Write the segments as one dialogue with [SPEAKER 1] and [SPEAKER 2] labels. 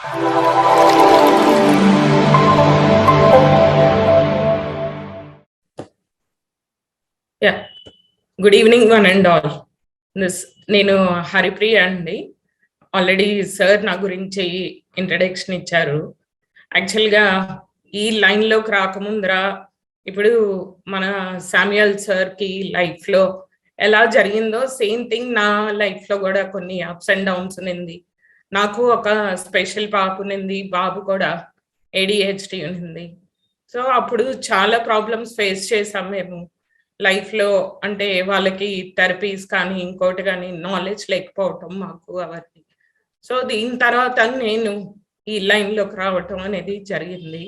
[SPEAKER 1] Yeah. Good evening, one and all. నేను హరిప్రియ అండి. Already sir నా గురించి ఇంట్రడక్షన్ ఇచ్చారు. యాక్చువల్గా ఈ లైన్లోకి రాకముందర ఇప్పుడు మన శామ్యుయల్ సార్కి లైఫ్లో ఎలా జరిగిందో సేమ్ థింగ్ నా లైఫ్లో కూడా కొన్ని అప్స్ అండ్ డౌన్స్ ఉన్నింది. నాకు ఒక స్పెషల్ పాప ఉన్నింది, బాబు కూడా ADHD ఉన్నింది. సో అప్పుడు చాలా ప్రాబ్లమ్స్ ఫేస్ చేసాం మేము లైఫ్లో. అంటే వాళ్ళకి థెరపీస్ కానీ ఇంకోటి కానీ నాలెడ్జ్ లేకపోవటం మాకు అవన్నీ. సో దీని తర్వాత నేను ఈ లైన్లోకి రావటం అనేది జరిగింది.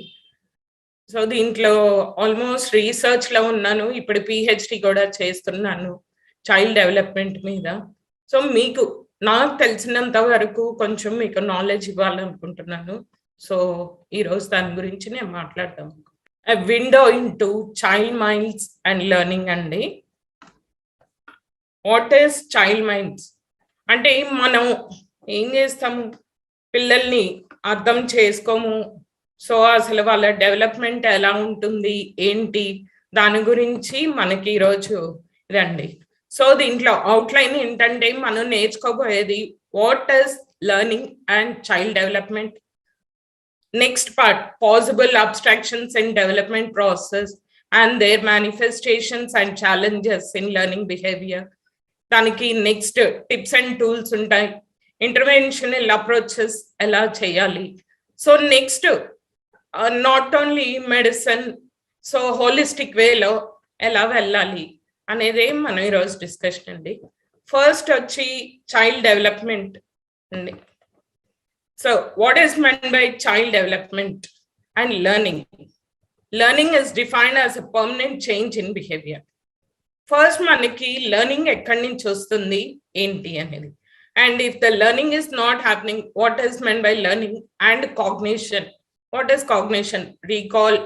[SPEAKER 1] సో దీంట్లో ఆల్మోస్ట్ రీసెర్చ్లో ఉన్నాను, ఇప్పుడు PhD కూడా చేస్తున్నాను చైల్డ్ డెవలప్మెంట్ మీద. సో మీకు నాకు తెలిసినంత వరకు కొంచెం మీకు నాలెడ్జ్ ఇవ్వాలనుకుంటున్నాను. సో ఈరోజు దాని గురించి నేను మాట్లాడతాం. A window into child minds and learning అండి. వాట్ ఈస్ చైల్డ్ మైండ్స్ అంటే మనం ఏం చేస్తాము, పిల్లల్ని అర్థం చేసుకోము. సో అసలు వాళ్ళ డెవలప్మెంట్ ఎలా ఉంటుంది ఏంటి దాని గురించి మనకి ఈరోజు ఇదండి. సో దీంట్లో అవుట్లైన్ ఏంటంటే మనం నేర్చుకోబోయేది what is learning and child development. Next part, possible abstractions in development process and their manifestations and challenges in learning behavior. దానికి నెక్స్ట్ టిప్స్ అండ్ టూల్స్ ఉంటాయి, ఇంటర్వెన్షనల్ అప్రోచెస్ ఎలా చేయాలి. So next not only medicine, so holistic వేలో ఎలా వెళ్ళాలి అనేదే మనం ఈరోజు డిస్కషన్ అండి. ఫస్ట్ వచ్చి చైల్డ్ డెవలప్మెంట్ అండి. So what is meant by child development and learning? Learning is defined as a permanent change in behavior. First manaki learning ekkadi nunchi vastundi enti anedi, and if the learning is not happening, what is meant by learning? And cognition. What is cognition? Recall,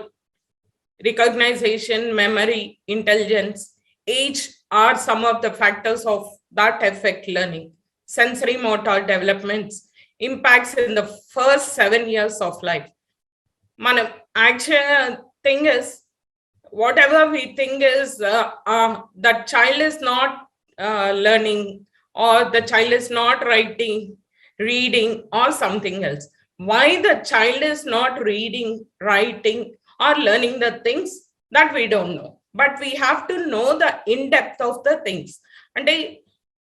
[SPEAKER 1] recognition, memory, intelligence, age are some of the factors of that affect learning. Sensory motor developments impacts in the first 7 years of life. Mana actual thing is, whatever we think is that child is not learning, or the child is not writing, reading, or something else. Why the child is not reading, writing, or learning the things that we don't know, but we have to know the in-depth of the things. And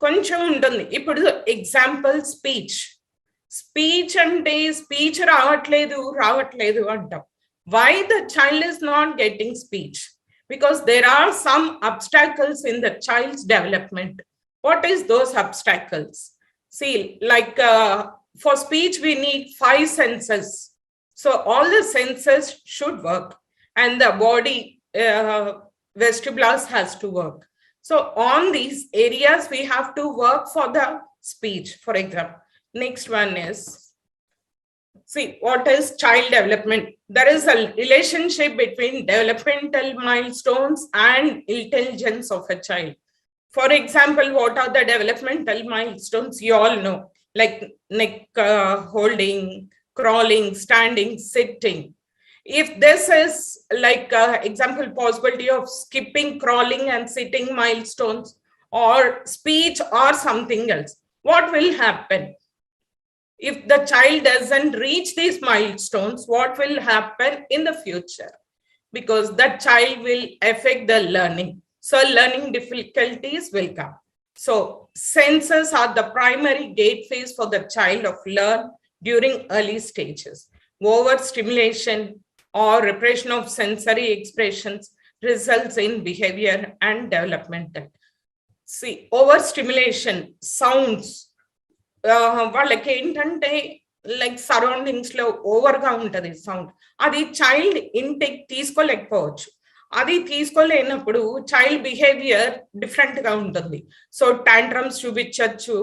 [SPEAKER 1] కొంచెం ఉంటుంది. ఇప్పుడు example speech అంటే speech రావట్లేదు అంటాం. Why the child is not getting speech? Because there are some obstacles in the child's development. What is those obstacles? See, like for speech we need 5 senses. So all the senses should work, and the body vestibulars has to work. So on these areas we have to work for the speech, for example. Next one is, see, what is child development? There is a relationship between developmental milestones and intelligence of a child. For example, what are the developmental milestones? You all know, like neck holding, crawling, standing, sitting. If this is like example possibility of skipping, crawling, and sitting milestones, or speech or something else, what will happen? If the child doesn't reach these milestones, what will happen in the future? Because that child will affect the learning. So learning difficulties will come. So senses are the primary gateways for the child of learn during early stages. Overstimulation or repression of sensory expressions results in behavior and developmental. See, overstimulation, sounds, వాళ్ళకి ఏంటంటే like surroundings లో ఓవర్గా ఉంటుంది sound, అది child intake తీసుకోలేకపోవచ్చు. అది తీసుకోలేనప్పుడు child behaviour different గా ఉంటుంది. So tantrums చూపించవచ్చు,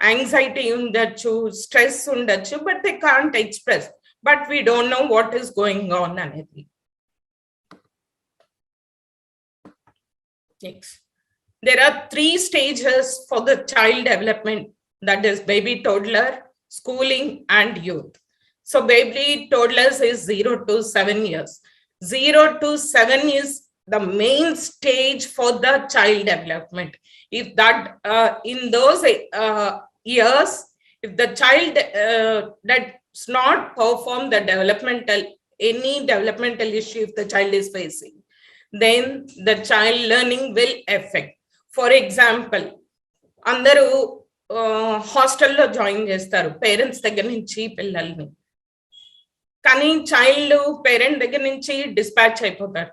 [SPEAKER 1] యాంగ్జైటీ ఉండొచ్చు, స్ట్రెస్ ఉండొచ్చు, but they can't express, but we don't know what is going on అనేది. Next, there are 3 stages for the child development, that is baby, toddler, schooling, and youth. So baby toddlers is 0 to 7 years. 0 to 7 is the main stage for the child development. If that in those years, if the child does not perform the any developmental issue if the child is facing, then the child learning will affect. For example, అందరూ హాస్టల్లో join చేస్తారు parents దగ్గర నుంచి పిల్లల్ని, కానీ child parent దగ్గర నుంచి dispatch అయిపోతారు.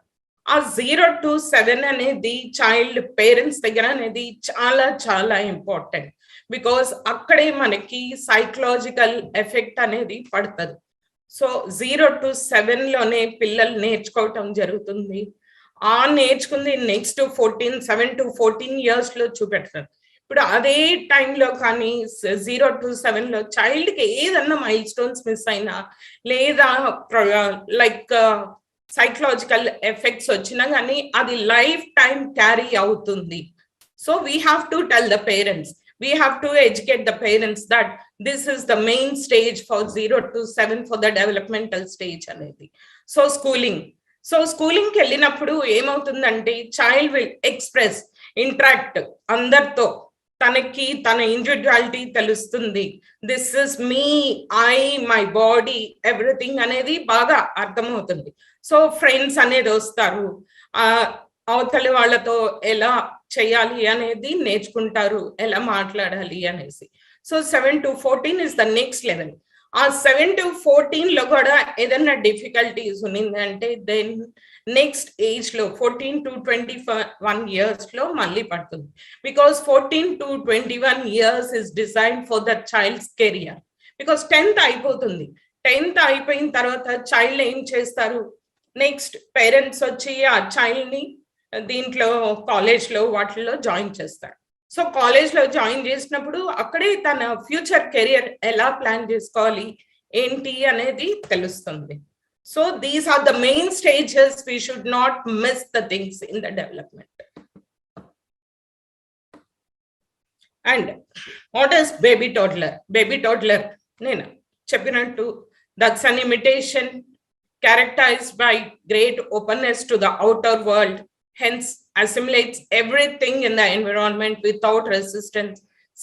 [SPEAKER 1] ఆ 0 to 7 అనేది చైల్డ్ పేరెంట్స్ దగ్గర అనేది చాలా చాలా ఇంపార్టెంట్. బికాస్ అక్కడే మనకి సైకలాజికల్ ఎఫెక్ట్ అనేది పడుతుంది. సో 0 to 7 లోనే పిల్లలు నేర్చుకోవటం జరుగుతుంది. ఆ నేర్చుకుంది నెక్స్ట్ 7 to 14 years లో చూపెడతారు. ఇప్పుడు అదే టైంలో కానీ 0 to 7 లో చైల్డ్కి ఏదన్నా మైల్ స్టోన్స్ మిస్ అయినా లేదా లైక్ సైకలాజికల్ ఎఫెక్ట్స్ వచ్చినా కానీ అది లైఫ్ టైం క్యారీ అవుతుంది. So we have to tell the parents, we have to educate the parents that this is the main stage for 0 to 7 for the developmental stage అనేది. So స్కూలింగ్కి వెళ్ళినప్పుడు ఏమవుతుందంటే child will express, interact అందరితో, తనకి తన individuality తెలుస్తుంది. This is me, I, my body, everything అనేది బాగా అర్థమవుతుంది. సో ఫ్రెండ్స్ అనేది వస్తారు, అవతలి వాళ్ళతో ఎలా చేయాలి అనేది నేర్చుకుంటారు, ఎలా మాట్లాడాలి అనేసి. So 7 to 14 is the next level. ఆ 7 to 14 లో కూడా ఏదైనా డిఫికల్టీస్ ఉన్నిందంటే దెన్ నెక్స్ట్ ఏజ్ లో 14 to 21 years లో మళ్ళీ పడుతుంది. Because 14 to 21 years is design for the child's career. Because 10th అయిపోతుంది. 10th అయిపోయిన తర్వాత చైల్డ్ ఏం చేస్తారు, నెక్స్ట్ పేరెంట్స్ వచ్చి ఆ చైల్డ్ ని దీంట్లో కాలేజ్లో వాటిల్లో జాయిన్ చేస్తారు. సో కాలేజ్లో జాయిన్ చేసినప్పుడు అక్కడే తన ఫ్యూచర్ కెరియర్ ఎలా ప్లాన్ చేసుకోవాలి ఏంటి అనేది తెలుస్తుంది. So these are the main stages, we should not miss the things in the development. And what is baby toddler? Baby toddler నేను చెప్పినట్టు that's an imitation characterized by great openness to the outer world, hence assimilates everything in the environment without resistance.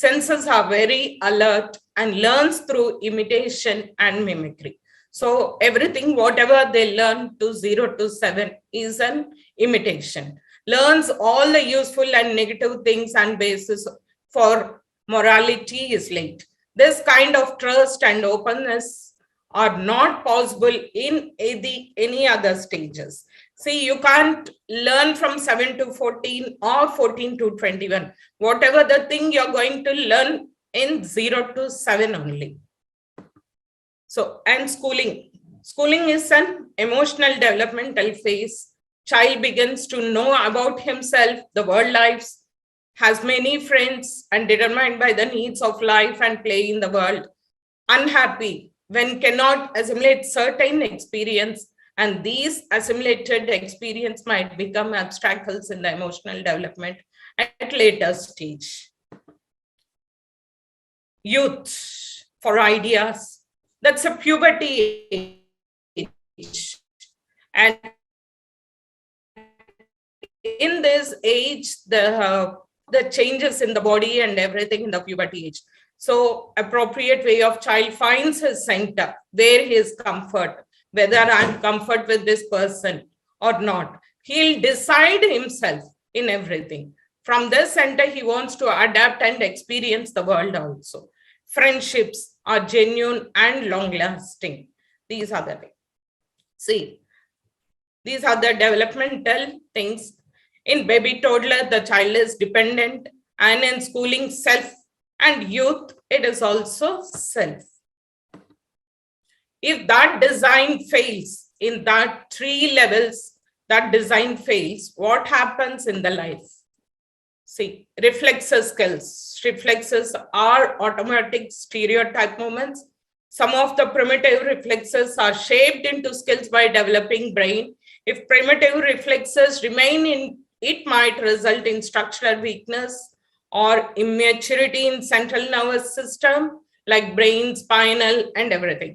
[SPEAKER 1] Senses are very alert and learns through imitation and mimicry. So everything, whatever they learn to 0 to 7 is an imitation. Learns all the useful and negative things and basis for morality is late. This kind of trust and openness are not possible in any other stages. See, you can't learn from 7 to 14 or 14 to 21. Whatever the thing you're going to learn in 0 to 7 only. So, and schooling. Schooling is an emotional developmental phase. Child begins to know about himself, the world lives, has many friends and determined by the needs of life and play in the world. Unhappy when cannot assimilate certain experience, and these assimilated experience might become obstacles in the emotional development at later stage. Youth for ideas, that's a puberty age, and in this age the changes in the body and everything in the puberty age. So appropriate way of child finds his center, where his comfort, whether I'm comfort with this person or not. He'll decide himself in everything. From this center, he wants to adapt and experience the world also. Friendships are genuine and long-lasting. These are the things. See, these are the developmental things. In baby toddler, the child is dependent, and in schooling, self, and youth, it is also self. If that design fails in that 3 levels, that design fails, what happens in the life? See, reflexes skills. Reflexes are automatic stereotype movements. Some of the primitive reflexes are shaped into skills by developing brain. If primitive reflexes remain in, it might result in structural weakness or immaturity in central nervous system like brain, spinal, and everything.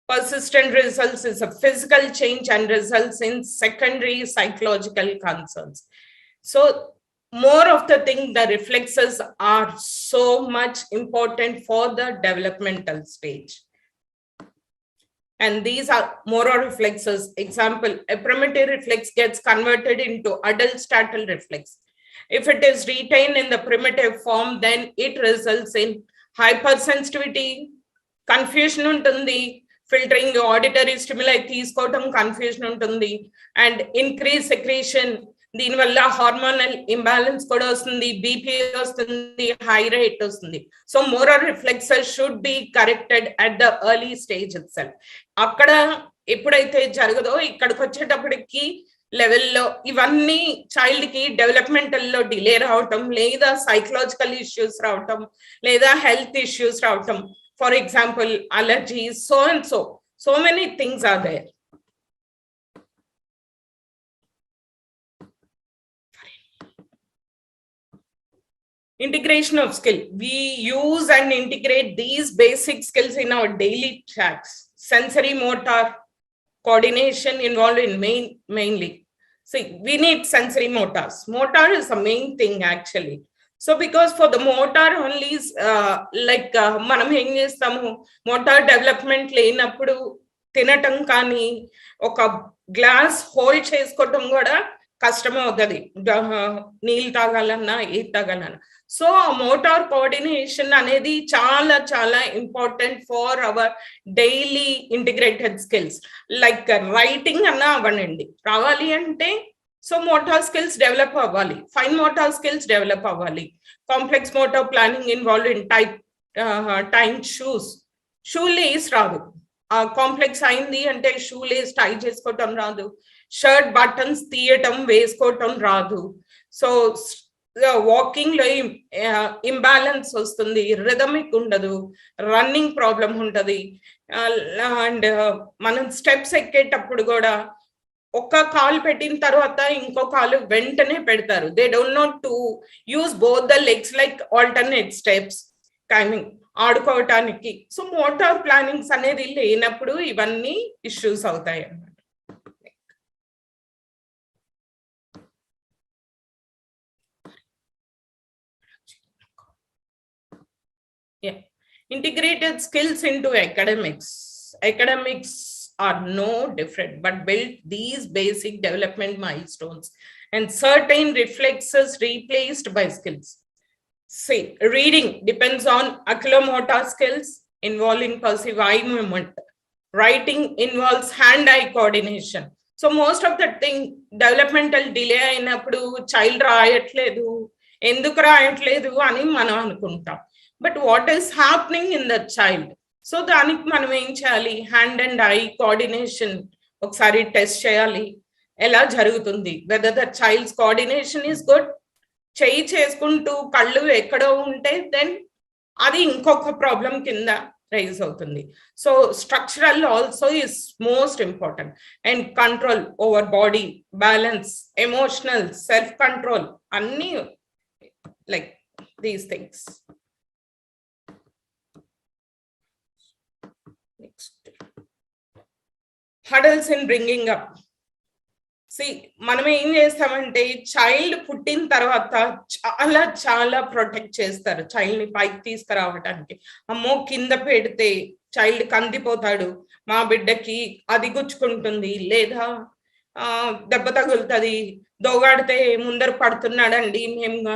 [SPEAKER 1] Persistent results is a physical change and results in secondary psychological concerns. So more of the thing, the reflexes are so much important for the developmental stage. And these are Moro reflexes. Example, a primitive reflex gets converted into adult startle reflex. If it is retained in the primitive form, then it results in hypersensitivity, confusion untundi, filtering auditory stimuli తీసుకోవటం confusion ఉంటుంది, and increase secretion, దీనివల్ల hormonal imbalance కూడా వస్తుంది, BP వస్తుంది, high rate వస్తుంది. So moral reflexes should be corrected at the early stage it self. అక్కడ ఎప్పుడైతే జరగదో ఇక్కడికి వచ్చేటప్పటికి లెవెల్లో ఇవన్నీ చైల్డ్ కి డెవలప్మెంటల్ లో డిలే రావటం, లేదా సైకలాజికల్ ఇష్యూస్ రావటం, లేదా హెల్త్ ఇష్యూస్ రావటం. For example, allergies, so and so. So many things are there. Integration of skill. We use and integrate these basic skills in our daily tasks. Sensory motor coordination involved in mainly. See, we need sensory motors. Motor is the main thing actually. So because for the motor only మనం ఏం చేస్తాము, motor development లేనప్పుడు తినటం కానీ ఒక glass hold చేసుకోవటం కూడా కష్టం అవుతుంది, నీళ్ళు తాగాలన్నా ఏది తాగాలన్నా. సో ఆ మోటార్ కోఆర్డినేషన్ అనేది చాలా చాలా important for hour daily integrated skills. Like writing అన్నా అవ్వనండి రావాలి అంటే, సో మోటార్ స్కిల్స్ డెవలప్ అవ్వాలి, ఫైన్ మోటార్ స్కిల్స్ డెవలప్ అవ్వాలి. Complex motor planning involve in time shoes. Shoe lace రాదు, కాంప్లెక్స్ అయింది అంటే షూ లేస్ టై చేసుకోవటం రాదు, షర్ట్ బటన్స్ తీయటం వేసుకోవటం రాదు. సో వాకింగ్ లో ఇంబ్యాలెన్స్ వస్తుంది, రిథమిక్ ఉండదు, రన్నింగ్ ప్రాబ్లం ఉంటుంది. అండ్ మనం స్టెప్స్ ఎక్కేటప్పుడు కూడా ఒక్క కాలు పెట్టిన తర్వాత ఇంకో కాలు వెంటనే పెడతారు. They don't know to use both the legs like alternate steps timing ఆడుకోవటానికి. సో మోటార్ ప్లానింగ్స్ అనేది లేనప్పుడు ఇవన్నీ ఇష్యూస్ అవుతాయి అన్నమాట. Integrated skills into academics. Academics are no different, but build these basic development milestones and certain reflexes replaced by skills. See, reading depends on oculomotor skills involving perceived eye movement. Writing involves hand-eye coordination. So most of the thing developmental delay అయినప్పుడు child రాయట్లేదు, ఎందుకు రాయట్లేదు అని మనం అనుకుంటాం. But what is happening in the child? So దానికి మనం ఏం చేయాలి, hand and eye coordination ఒకసారి టెస్ట్ చేయాలి, ఎలా జరుగుతుంది, whether the child's coordination is good. చెయ్యి చేసుకుంటూ కళ్ళు ఎక్కడో ఉంటే దెన్ అది ఇంకొక ప్రాబ్లం కింద రైజ్ అవుతుంది. So structural also is most important. And control over body, balance, emotional, self control, అన్నీ like these things. Hurdles in bringing up. మనం ఏం చేస్తామంటే చైల్డ్ పుట్టిన తర్వాత చాలా చాలా ప్రొటెక్ట్ చేస్తారు చైల్డ్ ని పైకి తీసుకురావటానికి. అమ్మో కింద పెడితే చైల్డ్ కందిపోతాడు, మా బిడ్డకి అది గుచ్చుకుంటుంది, లేదా దెబ్బ తగులుతుంది, దోగాడితే ముందర పడుతున్నాడండి మేము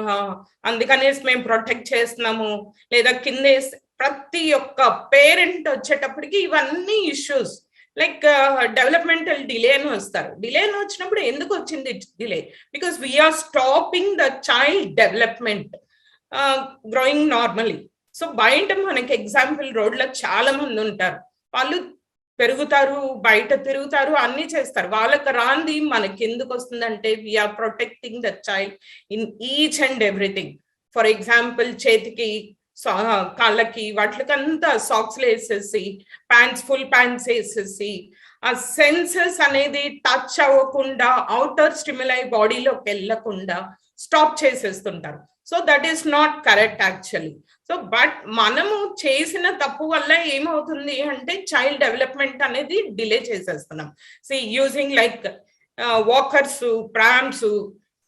[SPEAKER 1] అందుకనేసి మేము ప్రొటెక్ట్ చేస్తున్నాము, లేదా కింద ప్రతి ఒక్క పేరెంట్ వచ్చేటప్పటికి ఇవన్నీ ఇష్యూస్ లైక్ డెవలప్మెంటల్ డిలే అని వస్తారు. డిలే అని వచ్చినప్పుడు ఎందుకు వచ్చింది delay? Because we are stopping the child development growing normally. So బయట మనకి ఎగ్జాంపుల్ రోడ్లో చాలా మంది ఉంటారు, వాళ్ళు పెరుగుతారు, బయట తిరుగుతారు, అన్ని చేస్తారు, వాళ్ళకి రాంది మనకి ఎందుకు వస్తుందంటే we are protecting the child in each and everything. For example చేతికి కాళ్ళకి వాటికంతా సాక్స్లు వేసేసి, ప్యాంట్స్ ఫుల్ ప్యాంట్స్ వేసేసి, ఆ సెన్సెస్ అనేది టచ్ అవ్వకుండా, అవుటర్ స్టిమ్యులై బాడీలోకి వెళ్ళకుండా స్టాప్ చేసేస్తుంటారు. So that is not correct actually. So but మనము చేసిన తప్పు వల్ల ఏమవుతుంది అంటే చైల్డ్ డెవలప్మెంట్ అనేది డిలే చేసేస్తున్నాం. See using like walkers, prams,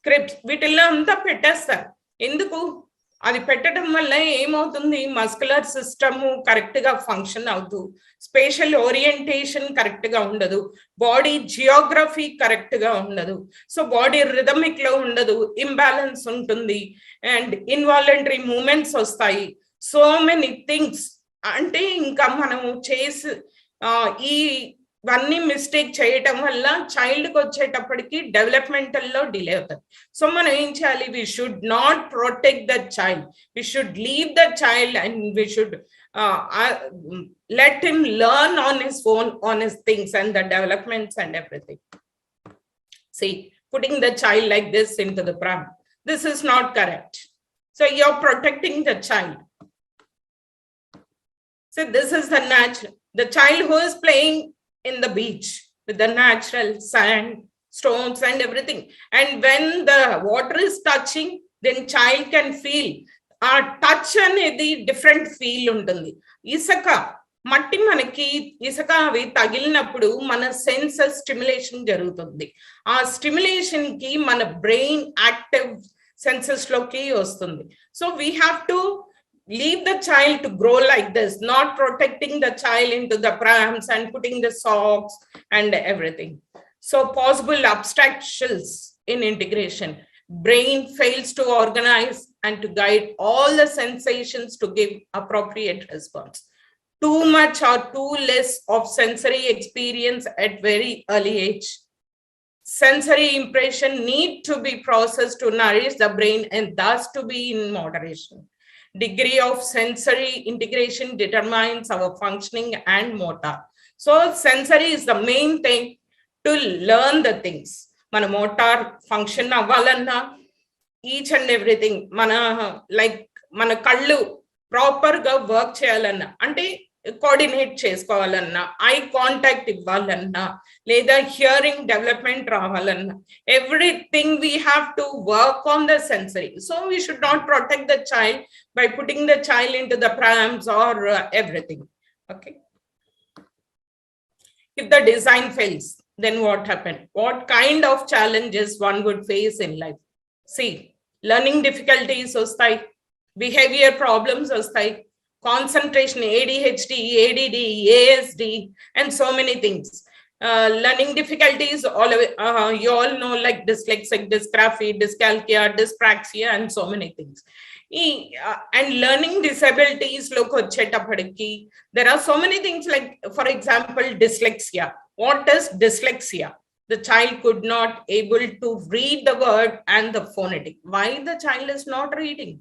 [SPEAKER 1] cribs వీటిల్లో అంతా పెట్టేస్తారు. ఎందుకు? అది పెట్టడం వల్ల ఏమవుతుంది, మస్కులర్ సిస్టమ్ కరెక్ట్ గా ఫంక్షన్ అవుతూ, స్పేషల్ ఓరియంటేషన్ కరెక్ట్ గా ఉండదు, బాడీ జియోగ్రఫీ కరెక్ట్ గా ఉండదు, సో బాడీ రిథమిక్ లో ఉండదు, ఇంబ్యాలెన్స్ ఉంటుంది, అండ్ ఇన్వాలంటరీ మూమెంట్స్ వస్తాయి, సో మెనీ థింగ్స్. అంటే ఇంకా మనము చేసి ఇవన్నీ మిస్టేక్ చేయటం వల్ల చైల్డ్కి వచ్చేటప్పటికి డెవలప్మెంటల్లో డిలే అవుతుంది. సో మనం ఏం చేయాలి? We should not protect the child, we should leave the child and we should let him learn on his own, on his things and the developments and everything. See, putting the child like this into the pram, this is not correct. So you're protecting the child. So this is the natural, the child who is playing in the beach with the natural sand, stones and everything, and when the water is touching, then child can feel ఆ touch అనేది different feel ఉంటుంది. ఇసుక, మట్టి, మనకి ఇసుక అవి తగిలినప్పుడు మన సెన్సెస్ స్టిమ్యులేషన్ జరుగుతుంది. ఆ స్టిమ్యులేషన్ కి మన బ్రెయిన్ యాక్టివ్ సెన్సెస్ లోకి వస్తుంది. So we have to leave the child to grow like this, not protecting the child into the prams and putting the socks and everything. So possible obstacles in integration. Brain fails to organize and to guide all the sensations to give appropriate response. Too much or too less of sensory experience at very early age. Sensory impression need to be processed to nourish the brain and thus to be in moderation. Degree of sensory integration determines our functioning and motor. So sensory is the main thing to learn the things. Mana motor function avvalanna, each and everything, mana like mana kallu proper ga work cheyalanna, ante coordinate చేసుకోవాలన్నా, eye contact ఇవ్వాలన్నా, లేదా hearing development రావాలన్నా, everything we have to work on the sensory. So we should not protect the child by putting the child into the prams or everything. Okay. If the design fails, then what happened? What kind of challenges one would face in life? See, learning difficulties ostai, behavior problems ostai, concentration, ADHD, ADD, ASD, and so many things. Learning difficulties, you all know, like dyslexic, dysgraphia, dyscalculia, dyspraxia, and so many things. And learning disabilities look వచ్చేటప్పటికి there are so many things, like for example dyslexia. What is dyslexia? The child could not able to read the word and the phonetic. Why the child is not reading?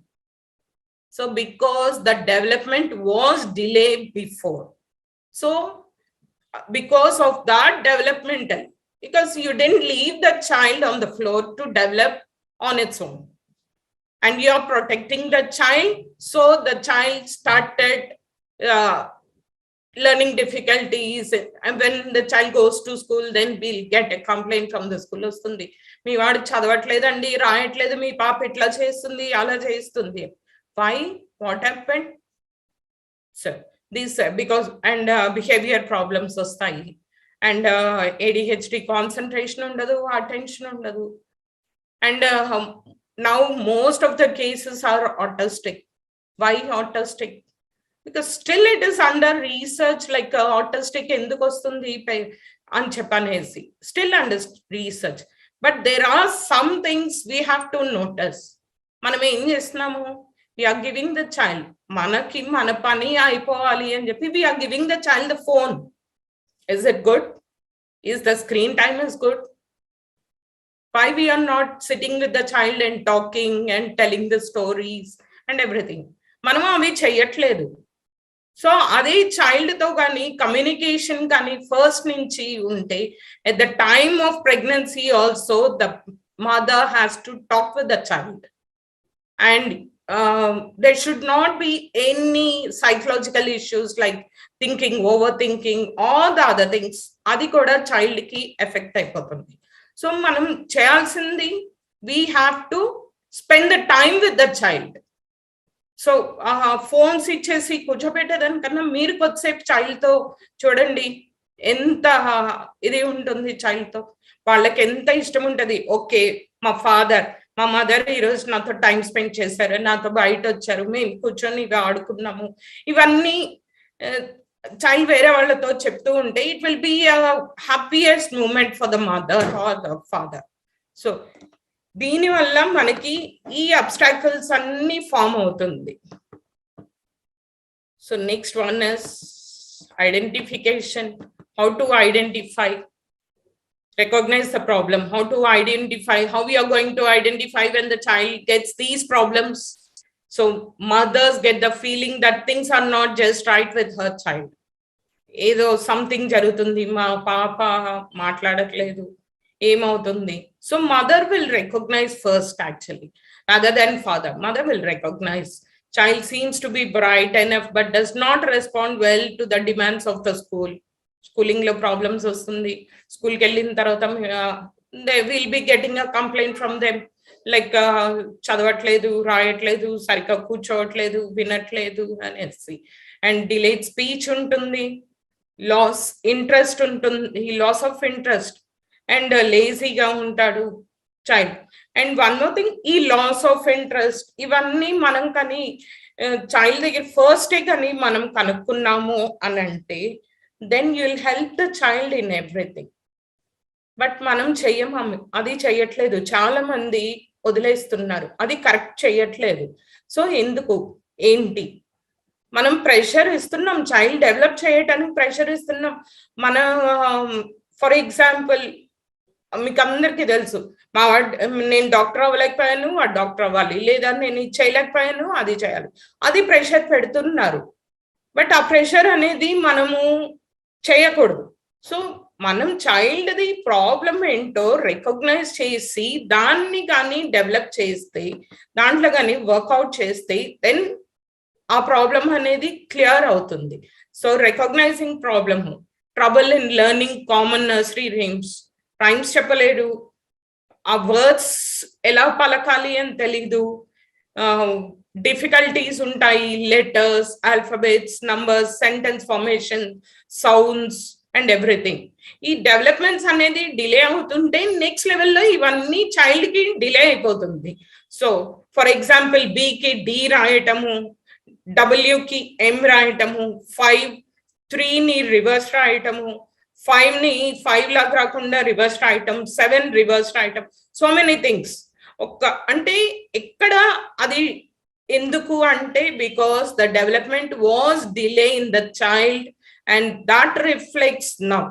[SPEAKER 1] So because the development was delayed before. So because of that developmental, because you didn't leave the child on the floor to develop on its own, and you are protecting the child, so the child started learning difficulties, and when the child goes to school, then we'll get a complaint from the school. Ostundi, మీ వాడు చదవట్లేదండి, రాయట్లేదు, మీ పాప ఇట్లా చేస్తుంది, అలా చేస్తుంది. Why? What happened? So these because and behavior problems వస్తాయి, and ADHD, concentration ఉండదు, attention ఉండదు, and now most of the cases are autistic. Why autistic? Because still it is under research, like autistic enduku vastundi అని చెప్పనేసి, still under research. But there are some things we have to notice. మనం ఏం చేస్తున్నాము? We are giving the child, మనకి మన పని అయిపోవాలి అని చెప్పి we are giving the child the phone. Is it good? Is the screen time is good? Why we are not sitting with the child and talking and telling the stories and everything? మనము అవి చెయ్యట్లేదు. So అదే child తో కానీ communication కానీ first నుంచి ఉంటే, at the time of pregnancy also the mother has to talk with the child, and there should not be any psychological issues like thinking, overthinking, all the other things. అది కూడా child కి effect అయిపోతుంది. So మనం చేయాల్సింది, we have to spend the time with the child. So phones ఇచ్చేసి కూర్చోబెట్టేదానికన్నా మీరు కొద్దిసేపు చైల్డ్తో చూడండి, ఎంత ఇది ఉంటుంది చైల్డ్తో, వాళ్ళకి ఎంత ఇష్టం ఉంటుంది. ఓకే, మా ఫాదర్ మా మదర్ ఈరోజు నాతో టైం స్పెండ్ చేశారు, నాతో బయట వచ్చారు, మేము కూర్చొని ఇవి ఆడుకున్నాము, ఇవన్నీ చైల్డ్ వేరే వాళ్ళతో చెప్తూ ఉంటే it will be happiest moment for the mother or the father. So దీనివల్ల మనకి ఈ అబ్స్టాకిల్స్ అన్ని ఫామ్ అవుతుంది. So next one is identification. How to identify, recognize the problem, how to identify, how we are going to identify when the child gets these problems. So mothers get the feeling that things are not just right with her child. ఏదో something జరుగుతుంది, మా పాప మాట్లాడట్లేదు, ఏమవుతుంది. So mother will recognize first actually rather than father. Mother will recognize child seems to be bright enough but does not respond well to the demands of the school. Schooling లో problems వస్తుంది, స్కూల్కి వెళ్ళిన తర్వాత they will be getting a complaint from them, like చదవట్లేదు, రాయట్లేదు, సరిగ్గా కూర్చోవట్లేదు, వినట్లేదు అనేసి. And delayed speech ఉంటుంది, లాస్ ఇంట్రెస్ట్ ఉంటుంది, లాస్ ఆఫ్ ఇంట్రెస్ట్, అండ్ లేజీగా ఉంటాడు child. And one more thing, ఈ లాస్ ఆఫ్ ఇంట్రెస్ట్ ఇవన్నీ మనం కానీ చైల్డ్ దగ్గర ఫస్ట్ కానీ మనం కనుక్కున్నాము అని అంటే then you will help the child in everything. But మనం చెయ్యము, అది చెయ్యట్లేదు, చాలా మంది వదిలేస్తున్నారు, అది కరెక్ట్ చెయ్యట్లేదు. సో ఎందుకు ఏంటి, మనం ప్రెషర్ ఇస్తున్నాం, చైల్డ్ డెవలప్ చేయడానికి ప్రెషర్ ఇస్తున్నాం. మన ఫర్ ఎగ్జాంపుల్ మీకు అందరికీ తెలుసు, నేను డాక్టర్ అవ్వలేకపోయాను, ఆ డాక్టర్ అవ్వాలి, లేదా నేను ఇది చేయలేకపోయాను, అది చేయాలి, అది ప్రెషర్ పెడుతున్నారు. బట్ ఆ ప్రెషర్ అనేది మనము చేయకూడదు. సో మనం చైల్డ్ది ప్రాబ్లం ఏంటో రికగ్నైజ్ చేసి దాన్ని కానీ డెవలప్ చేస్తే, దాంట్లో కానీ వర్కౌట్ చేస్తే దెన్ ఆ ప్రాబ్లం అనేది క్లియర్ అవుతుంది. So recognizing problem, trouble in learning common nursery rhymes చెప్పలేడు, ఆ వర్డ్స్ ఎలా పలకాలి అని తెలీదు, డిఫికల్టీస్ ఉంటాయి, letters, alphabets, numbers, sentence formation, sounds and everything. ఈ డెవలప్మెంట్స్ అనేది డిలే అవుతుంటే నెక్స్ట్ లెవెల్లో ఇవన్నీ చైల్డ్ కి డిలే అయిపోతుంది. సో ఫర్ ఎగ్జాంపుల్ బికి డి రాయటము, డబ్ల్యూకి ఎం రాయటము, 5 3ని రివర్స్ రాయటము, 5ని 5 లాగా రాకుండా రివర్స్ రాయటం, 7 రివర్స్ రాయటం, సో మెనీ థింగ్స్. అంటే ఎక్కడ అది ఎందుకు అంటే because the development was delay in the child and that reflects now.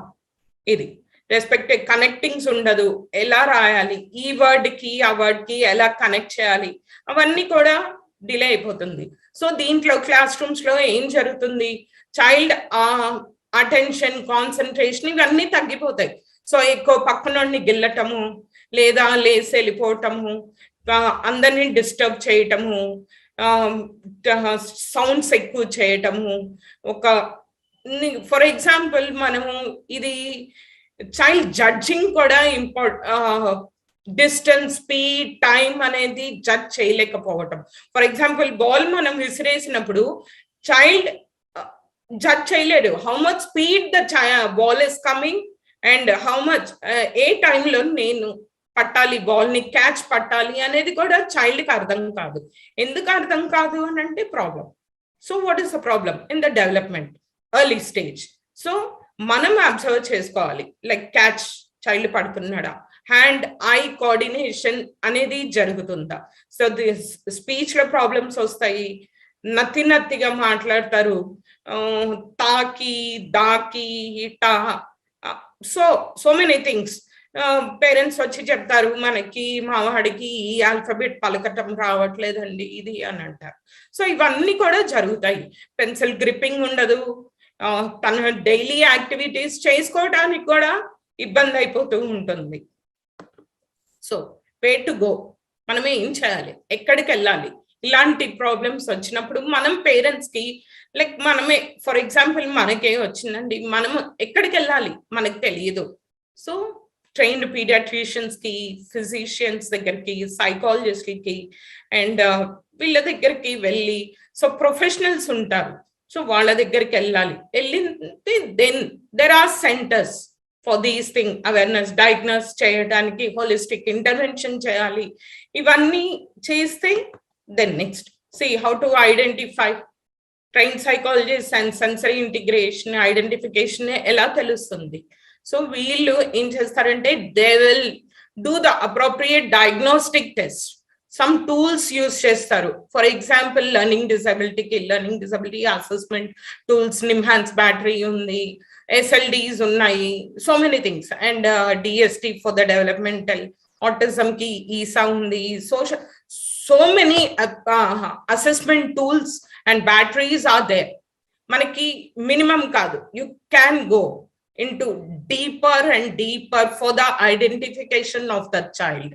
[SPEAKER 1] ఇది రెస్పెక్ట్ కనెక్టింగ్స్ ఉండదు, ఎలా రాయాలి, ఈ వర్డ్ కి ఆ వర్డ్ కి ఎలా కనెక్ట్ చేయాలి, అవన్నీ కూడా డిలే అయిపోతుంది. సో దీంట్లో క్లాస్ రూమ్స్ లో ఏం జరుగుతుంది, చైల్డ్ అటెన్షన్, కాన్సన్ట్రేషన్ ఇవన్నీ తగ్గిపోతాయి. సో ఎక్కువ పక్కనోడిని గిల్లటము, లేదా లేసి వెళ్ళిపోవటము, అందరినీ డిస్టర్బ్ చేయటము, సౌండ్స్ ఎక్కువ చేయటము. ఫర్ ఎగ్జాంపుల్ మనము ఇది చైల్డ్ జడ్జింగ్ కూడా డిస్టెన్స్, స్పీడ్, టైం అనేది జడ్జ్ చేయలేకపోవటం. ఫర్ ఎగ్జాంపుల్ బాల్ మనం విసిరేసినప్పుడు చైల్డ్ జడ్జ్ చేయలేడు how much speed the ball is coming and how much ఏ టైంలో నేను పట్టాలి, బాల్ ని క్యాచ్ పట్టాలి అనేది కూడా చైల్డ్ కి అర్థం కాదు. ఎందుకు అర్థం కాదు అని అంటే problem. So what is the problem in the development early stage? So మనం అబ్జర్వ్ చేసుకోవాలి, లైక్ క్యాచ్ చైల్డ్ పడుతున్నాడా, హ్యాండ్ ఐ కోఆర్డినేషన్ అనేది జరుగుతుందా. సో స్పీచ్ లో ప్రాబ్లమ్స్ వస్తాయి, నత్తిగా మాట్లాడతారు, తాకి దాకి టా, సో మెనీ థింగ్స్. పేరెంట్స్ వచ్చి చెప్తారు, మనకి మా వాడికి ఈ ఆల్ఫాబెట్ పలకటం రావట్లేదండి ఇది అని అంటారు. సో ఇవన్నీ కూడా జరుగుతాయి. పెన్సిల్ గ్రిప్పింగ్ ఉండదు, తన డైలీ యాక్టివిటీస్ చేసుకోవడానికి కూడా ఇబ్బంది అయిపోతూ ఉంటుంది. సో వే టు గో, మనం ఏం చేయాలి, ఎక్కడికి వెళ్ళాలి, ఇలాంటి ప్రాబ్లమ్స్ వచ్చినప్పుడు మనం పేరెంట్స్ కి లైక్ మనమే ఫర్ ఎగ్జాంపుల్ మనకే వచ్చిందండి, మనం ఎక్కడికి వెళ్ళాలి మనకు తెలియదు. So trained pediatricians ki, physicians దగ్గరికి, psychologist కి అండ్ వీళ్ళ దగ్గరికి వెళ్ళి సో ప్రొఫెషనల్స్ ఉంటారు. సో వాళ్ళ దగ్గరికి వెళ్ళాలి. వెళ్ళితే then there are centres for these thing awareness diagnose చేయడానికి హోలిస్టిక్ ఇంటర్వెన్షన్ చేయాలి. ఇవన్నీ చేస్తే then next see how to identify trained psychologists and sensory integration identification ఎలా తెలుస్తుంది. సో వీళ్ళు ఏం చేస్తారంటే they will do the appropriate diagnostic test. Some tools use చేస్తారు. For example learning disability assessment tools, NIMHANS battery ఉంది, SLDs ఉన్నాయి, so many things and DST for the developmental, autism కి ISAA ఉంది, so many assessment tools and batteries are there. మనకి minimum కాదు, you can go into deeper and deeper for the identification of the child.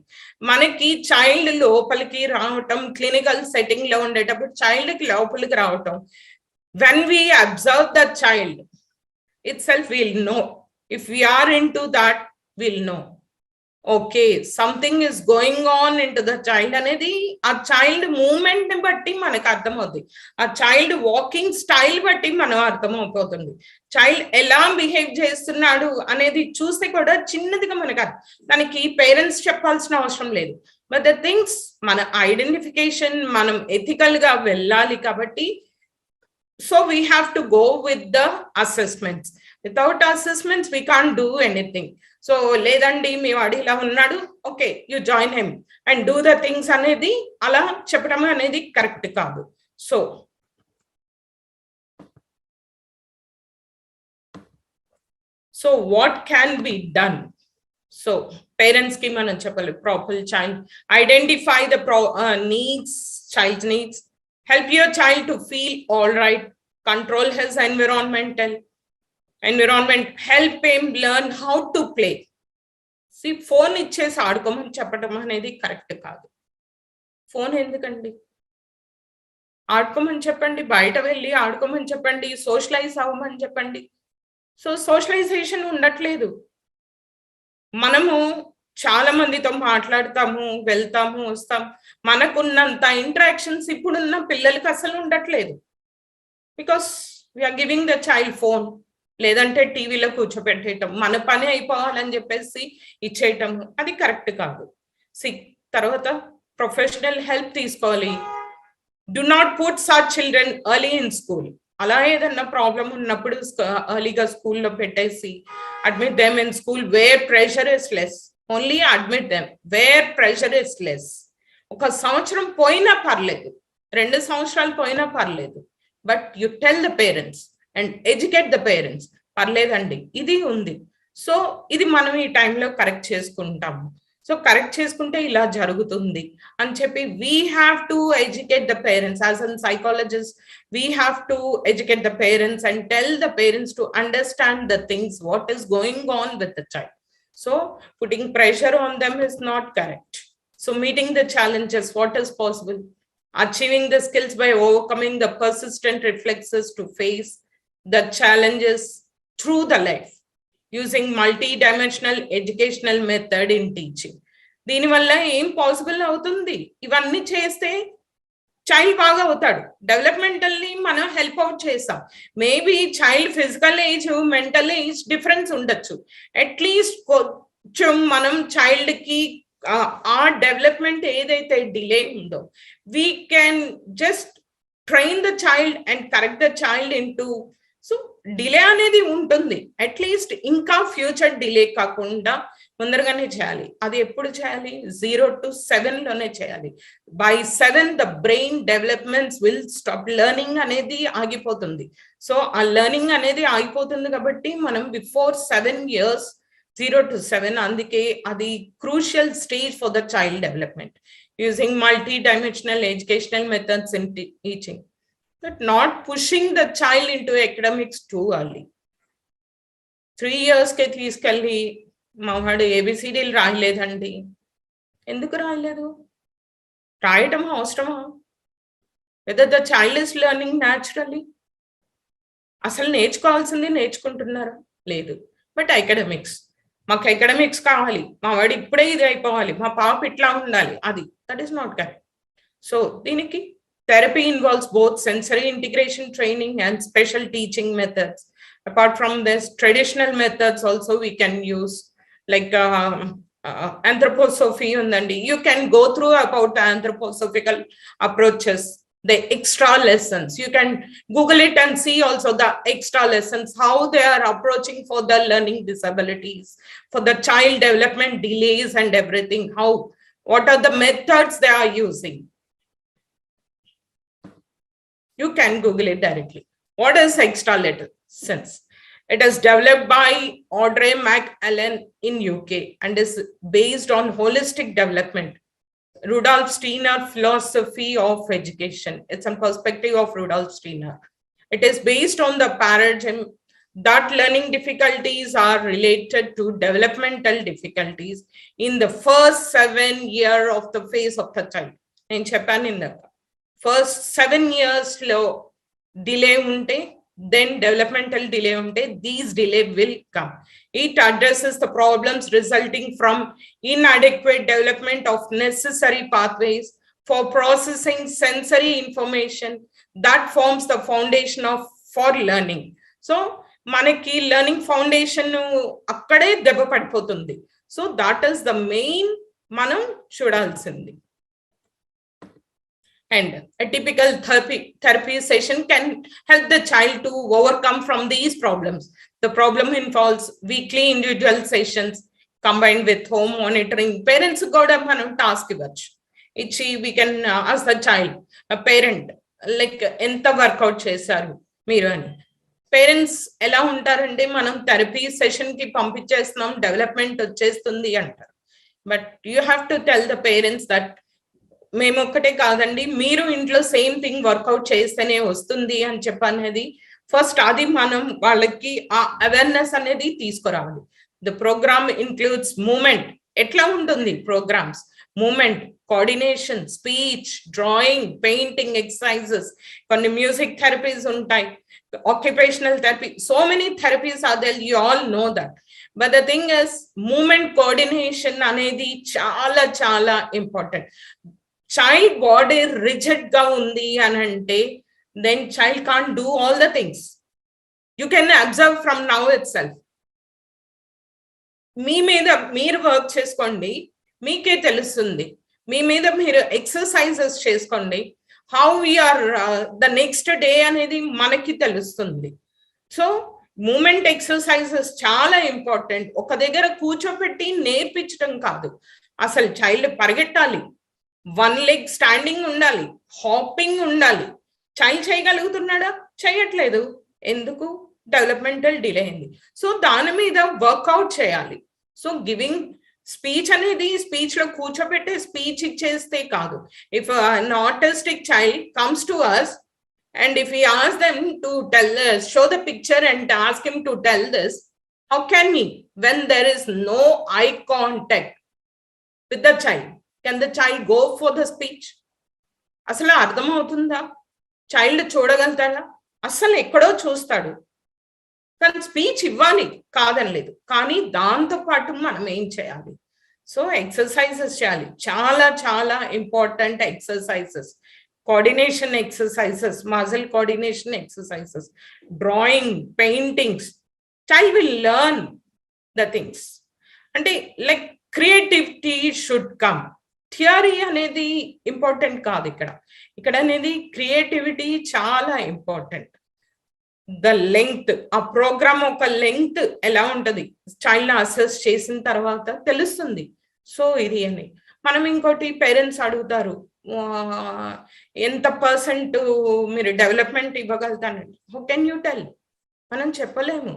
[SPEAKER 1] మనకి child లోపలికి రావటం, clinical setting లో ఉండేటప్పుడు child కి లోపలికి రావటం, when we observe the child itself we'll know. If we are into that we'll know okay something is going on into the child అనేది ఆ చైల్డ్ మూమెంట్ బట్టి మనకు అర్థమవుతుంది. ఆ చైల్డ్ వాకింగ్ స్టైల్ బట్టి మనం అర్థమైపోతుంది. చైల్డ్ ఎలా బిహేవ్ చేస్తున్నాడు అనేది చూస్తే కూడా చిన్నదిగా మనకు దానికి పేరెంట్స్ చెప్పాల్సిన అవసరం లేదు. బట్ ద థింగ్స్ మన ఐడెంటిఫికేషన్ మనం ఎథికల్ గా వెళ్ళాలి కాబట్టి so we have to go with the assessments. Without assessments we can't do anything. So లేదండి మీ వాడు ఇలా ఉన్నాడు, okay you join him and do the things అనేది అలా చెప్పడం అనేది కరెక్ట్ కాదు. So what can be done? So parents కి మనం చెప్పాలి proper child identify the needs, child needs, help your child to feel all right, control his environment, help him learn how to play. See, phone ఇచ్చేసి ఆడుకోమని చెప్పడం అనేది correct కాదు. Phone ఎందుకండి? ఆడుకోమని చెప్పండి, బయట వెళ్ళి ఆడుకోమని చెప్పండి, సోషలైజ్ అవ్వమని చెప్పండి. సో సోషలైజేషన్ ఉండట్లేదు. మనము చాలా మందితో మాట్లాడతాము, వెళ్తాము, వస్తాం, మనకున్నంత ఇంటరాక్షన్స్ ఇప్పుడున్న పిల్లలకి అసలు ఉండట్లేదు. Because we are giving the child phone, లేదంటే టీవీలో కూర్చోబెట్టేయటం, మన పని అయిపోవాలని చెప్పేసి ఇచ్చేయటం, అది కరెక్ట్ కాదు. తర్వాత ప్రొఫెషనల్ హెల్ప్ తీసుకోవాలి. Do not put such children early in school. అలా ఏదన్నా ప్రాబ్లం ఉన్నప్పుడు ఎర్లీగా స్కూల్లో పెట్టేసి admit them in school where pressure is less. Only admit them where pressure is less. 1 సంవత్సరం పోయినా పర్లేదు, 2 సంవత్సరాలు పోయినా పర్లేదు, but you tell the parents and educate the parents. పర్లేదండి ఇది ఉంది, సో ఇది మనం ఈ టైంలో కరెక్ట్ చేసుకుంటాము, సో కరెక్ట్ చేసుకుంటే ఇలా జరుగుతుంది అని చెప్పి we have to educate the parents. As an psychologist we have to educate the parents and tell the parents to understand the things what is going on with the child. So putting pressure on them is not correct. So meeting the challenges, what is possible? Achieving the skills by overcoming the persistent reflexes to face the challenges through the life. Using multi-dimensional educational method in teaching. దీని వల్ల ఏం possible అవుతుంది? ఇవన్నీ చేస్తే child బాగా అవుతాడు. డెవలప్మెంటల్లీ మనం help out చేస్తాం. Maybe child physical age, mental age difference ఉండొచ్చు. అట్లీస్ట్ కొంచెం మనం చైల్డ్ కి ఆ డెవలప్మెంట్ ఏదైతే డిలే ఉందో we can just train the child and correct the child in to. So delay అనేది ఉంటుంది, అట్లీస్ట్ ఇంకా ఫ్యూచర్ డిలే కాకుండా ముందరగానే చేయాలి. అది ఎప్పుడు చేయాలి? 0 to 7 లోనే చేయాలి. By 7 the brain developments will stop. Learning అనేది ఆగిపోతుంది. సో ఆ లెర్నింగ్ అనేది ఆగిపోతుంది కాబట్టి మనం బిఫోర్ 7 years 0 to 7, అందుకే అది crucial stage for the child development. Using multi dimensional educational methods in teaching, but not pushing the child into academics too early. 3 years కే తీసుకెళ్ళి మా వాడు ABCDలు రాయలేదండి. ఎందుకు రాయలేదు? రాయటం అవసరమా? Whether the child is learning naturally? అసలు నేర్చుకోవాల్సింది నేర్చుకుంటున్నారా? లేదు. బట్ అకాడమిక్స్ మాకు అకాడమిక్స్ కావాలి, మా వాడు ఇప్పుడే ఇది అయిపోవాలి, మా పాప ఇట్లా ఉండాలి, అది that is not correct. So దీనికి therapy involves both sensory integration training and special teaching methods. Apart from this, traditional methods also we can use, like anthroposophy undandi. You can go through about anthroposophical approaches, the extra lessons. You can Google it and see also the extra lessons, how they are approaching for the learning disabilities, for the child development delays and everything, how, what are the methods they are using. You can Google it directly. What is extra lessons? It is developed by Audrey McAllen in UK and is based on holistic development, Rudolf Steiner philosophy of education. It's a perspective of Rudolf Steiner. It is based on the paradigm that learning difficulties are related to developmental difficulties in the first 7 years of the phase of the child. In Japan, in the first 7 years lo delay unte, then developmental delay unte, these delay will come. It addresses the problems resulting from inadequate development of necessary pathways for processing sensory information that forms the foundation of for learning. So manaki learning foundation akkade debba padipotundi. So that is the main manam chudalsindi. And a typical therapy session can help the child to overcome from these problems. The problem involves weekly individual sessions combined with home monitoring. Parents got a task ichi, we can ask the child, a parent, like enta workout chesaru meeru ani. Parents ela untarante manam therapy session ki pampichestunam, development vachestundi antaru. But you have to tell the parents that మేము ఒక్కటే కాదండి, మీరు ఇంట్లో same thing work out చేస్తేనే వస్తుంది అని చెప్పనేది first, అది మనం వాళ్ళకి ఆ అవేర్నెస్ అనేది తీసుకురావాలి. The program includes movement. ఎట్లా ఉంటుంది programs? Movement, coordination, speech, drawing, painting exercises, కొన్ని మ్యూజిక్ థెరపీస్ ఉంటాయి, occupational therapy, so many therapies are there, you all know that. But the thing is, movement coordination అనేది చాలా చాలా important. Child body rigid ga undi anante, then child can't do all the things. You can observe from now itself. మీ మీద మీరు work చేసుకోండి, మీకే తెలుస్తుంది. మీ మీద మీరు ఎక్సర్సైజెస్ చేసుకోండి, how we are the next day అనేది మనకి తెలుస్తుంది. సో మూమెంట్ ఎక్సర్సైజెస్ చాలా ఇంపార్టెంట్. ఒక దగ్గర కూర్చోపెట్టి నేర్పించడం కాదు, అసలు చైల్డ్ పరిగెట్టాలి, 1 leg స్టాండింగ్ ఉండాలి, హాపింగ్ ఉండాలి. చైల్డ్ చేయగలుగుతున్నాడా? చేయట్లేదు. ఎందుకు? డెవలప్మెంటల్ డిలే అయింది. సో దాని మీద వర్కౌట్ చేయాలి. సో గివింగ్ స్పీచ్ అనేది స్పీచ్ లో కూర్చోబెట్టే స్పీచ్ ఇచ్చేస్తే కాదు. If an autistic child comes to us and if we ask them to tell us, show the picture and ask him to tell this, how can he when there is no eye contact with the child? Can the child go for the speech? అసలు అర్థమవుతుందా? Child చూడగలుగుతాడా? అసలు ఎక్కడో చూస్తాడు, కానీ speech ఇవ్వాలి కాదని లేదు. కానీ దాంతో పాటు మనం ఏం చేయాలి? సో ఎక్సర్సైజెస్ చేయాలి, చాలా చాలా important exercises, coordination exercises, muscle coordination exercises, drawing, paintings. Child will learn the things. అంటే like creativity should come. Theory అనేది ఇంపార్టెంట్ కాదు ఇక్కడ. ఇక్కడ అనేది క్రియేటివిటీ చాలా ఇంపార్టెంట్. ద లెంగ్త్, ఆ ప్రోగ్రామ్ ఒక లెంగ్త్ ఎలా ఉంటది చైల్డ్ అసెస్ చేసిన తర్వాత తెలుస్తుంది. సో ఇది అని మనం ఇంకోటి పేరెంట్స్ అడుగుతారు, ఎంత పర్సెంట్ మీరు డెవలప్మెంట్ ఇవ్వగలుగుతానండి. How can you tell? మనం చెప్పలేము.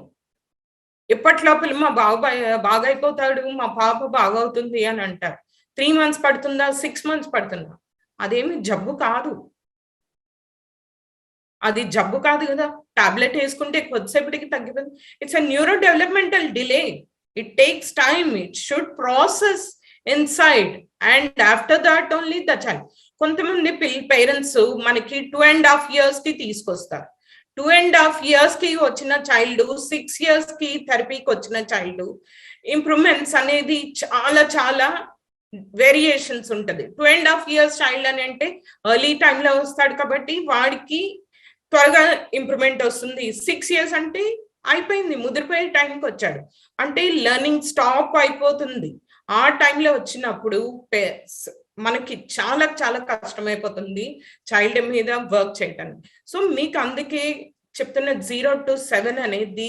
[SPEAKER 1] ఎప్పటిలోపల మా బాగా అయిపోతాడు, మా పాప బాగవుతుంది అని అంటారు. 3 months పడుతుందా, 6 months పడుతుందా? అదేమి జబ్బు కాదు, అది జబ్బు కాదు కదా. టాబ్లెట్ వేసుకుంటే కొద్దిసేపటికి తగ్గిపోతుంది. It's a neuro developmental delay. It takes time, it should process inside and after that only the child. కొంతమంది పేరెంట్స్ మనకి 2.5 years కి తీసుకొస్తారు. 2.5 years కి వచ్చిన చైల్డ్ 6 years కి థెరపీకి వచ్చిన చైల్డ్ ఇంప్రూవ్మెంట్స్ అనేది చాలా చాలా వేరియేషన్స్ ఉంటుంది. 2.5 years చైల్డ్ అని అంటే ఎర్లీ టైంలో వస్తాడు కాబట్టి వాడికి త్వరగా ఇంప్రూవ్మెంట్ వస్తుంది. 6 years అంటే అయిపోయింది, ముదిరిపోయే టైంకి వచ్చాడు అంటే లెర్నింగ్ స్టాప్ అయిపోతుంది. ఆ టైంలో వచ్చినప్పుడు మనకి చాలా చాలా కష్టమైపోతుంది చైల్డ్ మీద వర్క్ చేయడానికి. సో మీకు అందుకే చెప్తున్న 0 to 7 అనేది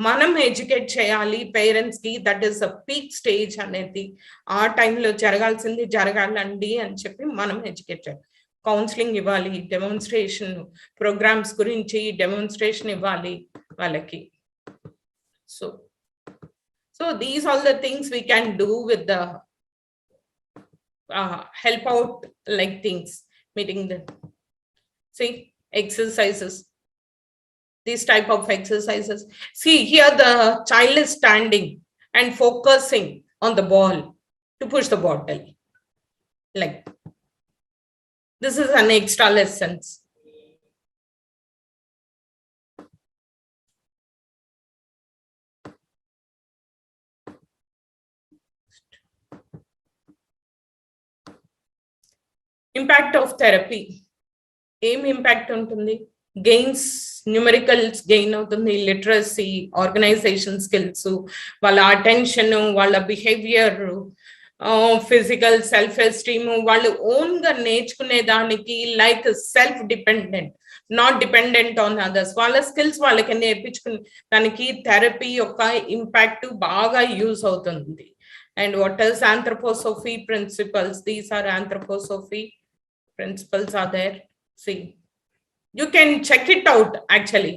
[SPEAKER 1] మనం ఎడ్యుకేట్ చేయాలి పేరెంట్స్ కి. That is a peak stage అనేది ఆ టైంలో జరగాల్సింది జరగాలండి అని చెప్పి మనం ఎడ్యుకేట్ చేయాలి. కౌన్సిలింగ్ ఇవ్వాలి, డెమాన్స్ట్రేషన్ ప్రోగ్రామ్స్ గురించి డెమాన్స్ట్రేషన్ ఇవ్వాలి వాళ్ళకి. So these all the things we can do with the help out like things, meeting the exercises, these type of exercises. See here the child is standing and focusing on the ball to push the bottle, like this is an extra lessons. Impact of therapy ఏం impact ఉంటుంది? Gains, numericals gain అవుతుంది, literacy, organisation skills, వాళ్ళ attention, వాళ్ళ behaviour, physical self esteem, వాళ్ళు own గా నేర్చుకునే దానికి like self dependent, not dependent on others. వాళ్ళ స్కిల్స్ వాళ్ళకి నేర్పించుకునే దానికి థెరపీ యొక్క ఇంపాక్ట్ బాగా యూజ్ అవుతుంది. And what is Anthroposophic Principles? These are Anthroposophic Principles are there. See, you can check it out actually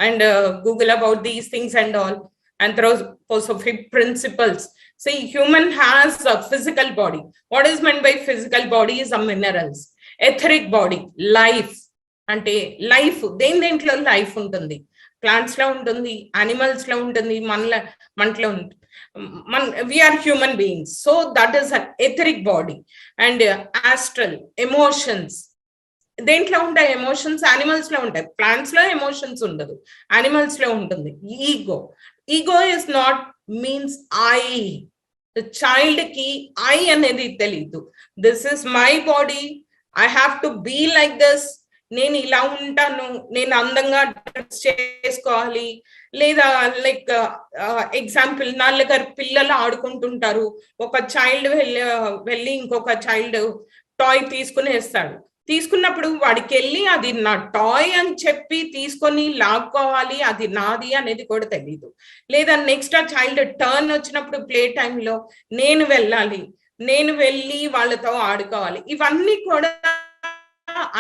[SPEAKER 1] and Google about these things and all. Anthroposophic Principles. See, human has a physical body. What is meant by physical body is a minerals. Etheric body, life. అంటే life దేంట్లో life ఉంటుంది, plants లో ఉంటుంది, animals లో ఉంటుంది, మనలో ఉంటుంది. We are human beings, so that is an etheric body. And astral, emotions, దేంట్లో ఉంటాయి ఎమోషన్స్? యానిమల్స్ లో ఉంటాయి. ప్లాంట్స్ లో ఎమోషన్స్ ఉండదు, యానిమల్స్ లో ఉంటుంది. Ego is not means I. Child కి ఐ అనేది తెలీదు. This is my body, I have to be like this, నేను ఇలా ఉంటాను, నేను అందంగా డ్రెస్ చేసుకోవాలి. లేదా లైక్ ఎగ్జాంపుల్, నలుగురు పిల్లలు ఆడుకుంటుంటారు, ఒక చైల్డ్ వెళ్ళి ఇంకొక చైల్డ్ టాయ్ తీసుకునేస్తాడు. తీసుకున్నప్పుడు వాడికి వెళ్ళి అది నా టాయ్ అని చెప్పి తీసుకొని లాక్కోవాలి, అది నాది అనేది కూడా తెలీదు. లేదా నెక్స్ట్ ఆ చైల్డ్ టర్న్ వచ్చినప్పుడు ప్లే టైంలో నేను వెళ్ళాలి, నేను వెళ్ళి వాళ్ళతో ఆడుకోవాలి. ఇవన్నీ కూడా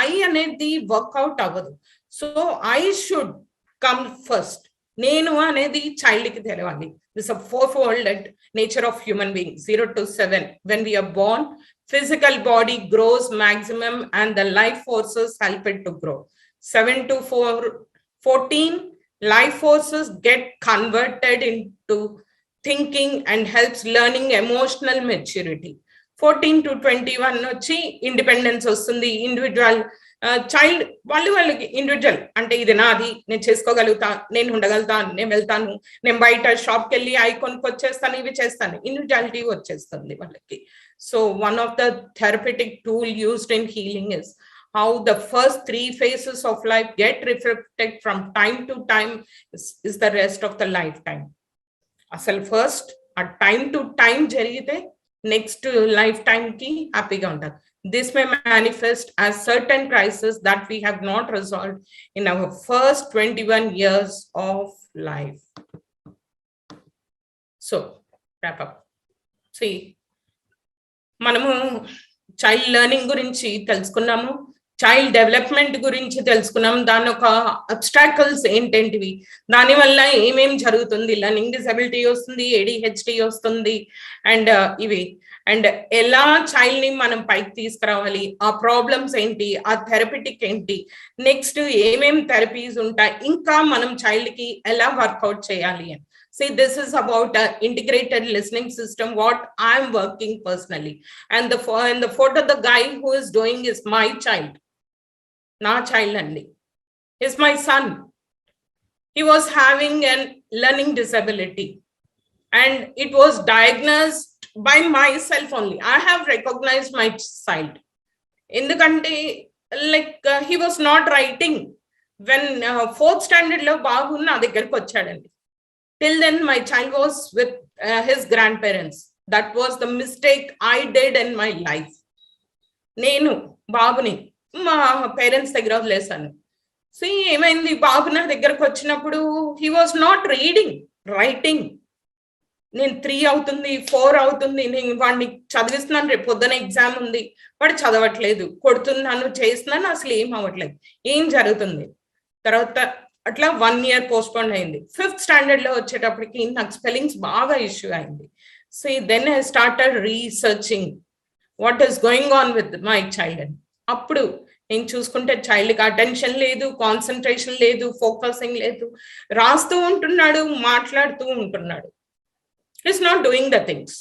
[SPEAKER 1] ఐ అనేది వర్క్అవుట్ అవ్వదు. So I should come first. నేను అనేది చైల్డ్ కి తెలవాలి. This a fourfold nature of human being, 0 to 7. When we are born, physical body grows maximum and the life forces help it to grow. 7 to 14, life forces get converted into thinking and helps learning emotional maturity. 14 to 21 వచ్చి independence వస్తుంది. Individual child వాళ్ళకి individual అంటే ఇది నాది, నేను చేసుకోగలుగుతా, నేను ఉండగలుగుతాను, నేను వెళ్తాను, నేను బయట షాప్కి వెళ్ళి అవి కొనుక్కొచ్చేస్తాను, ఇవి చేస్తాను, ఇండివిజువాలిటీ వచ్చేస్తుంది వాళ్ళకి. So one of the therapeutic tool used in healing is how the first 3 phases of life get reflected from time to time is the rest of the lifetime. అసలు ఫస్ట్ ఆ టైం టు టైం జరిగితే next life time కి హ్యాపీగా ఉంటారు. This may manifest as certain crises that we have not resolved in our first 21 years of life. So, wrap up. See, మనము child learning గురించి తెలుసుకున్నాము, child development గురించి తెలుసుకున్నాం. దాని ఒక అబ్స్ట్రాకల్స్ ఏంటేంటివి, దానివల్ల ఏమేం జరుగుతుంది, లెర్నింగ్ డిసబిలిటీ వస్తుంది, ADHD వస్తుంది, అండ్ ఇవి, అండ్ ఎలా చైల్డ్ ని మనం పైకి తీసుకురావాలి, ఆ ప్రాబ్లమ్స్ ఏంటి, ఆ థెరపిటిక్ ఏంటి, నెక్స్ట్ ఏమేం థెరపీస్ ఉంటాయి, ఇంకా మనం చైల్డ్ కి ఎలా వర్కౌట్ చేయాలి అని. See, this is about an integrated listening system, what I'm working personally. And the photo, the guy who is doing is my child. నా చైల్డ్ అండి. is my son. He was having a learning disability, and it was diagnosed by myself only. I have recognized my child. In the country, he was not writing. When fourth standard lo babu na దగ్గరికి వచ్చాడండి. Till then my child was with his grandparents. That was the mistake I did in my life. నేను బాబుని మా parents దగ్గర వదిలేసాను. So ఏమైంది, బాబు నా దగ్గరకు వచ్చినప్పుడు he was not reading, writing. నేను 3 అవుతుంది, 4 అవుతుంది, నేను వాడిని చదివిస్తున్నాను, రేపు పొద్దున ఎగ్జామ్ ఉంది, వాడు చదవట్లేదు, కొడుతున్నాను, చేస్తున్నాను, అసలు ఏం అవ్వట్లేదు, ఏం జరుగుతుంది. తర్వాత అట్లా 1 year పోస్ట్పోన్ అయింది. 5th standard లో వచ్చేటప్పటికి నాకు స్పెల్లింగ్స్ బాగా ఇష్యూ అయింది. So then I started researching what is going on with my child అని. అప్పుడు నేను చూసుకుంటే చైల్డ్కి అటెన్షన్ లేదు, కాన్సన్ట్రేషన్ లేదు, ఫోకసింగ్ లేదు, రాస్తూ ఉంటున్నాడు, మాట్లాడుతూ ఉంటున్నాడు, is not doing the things.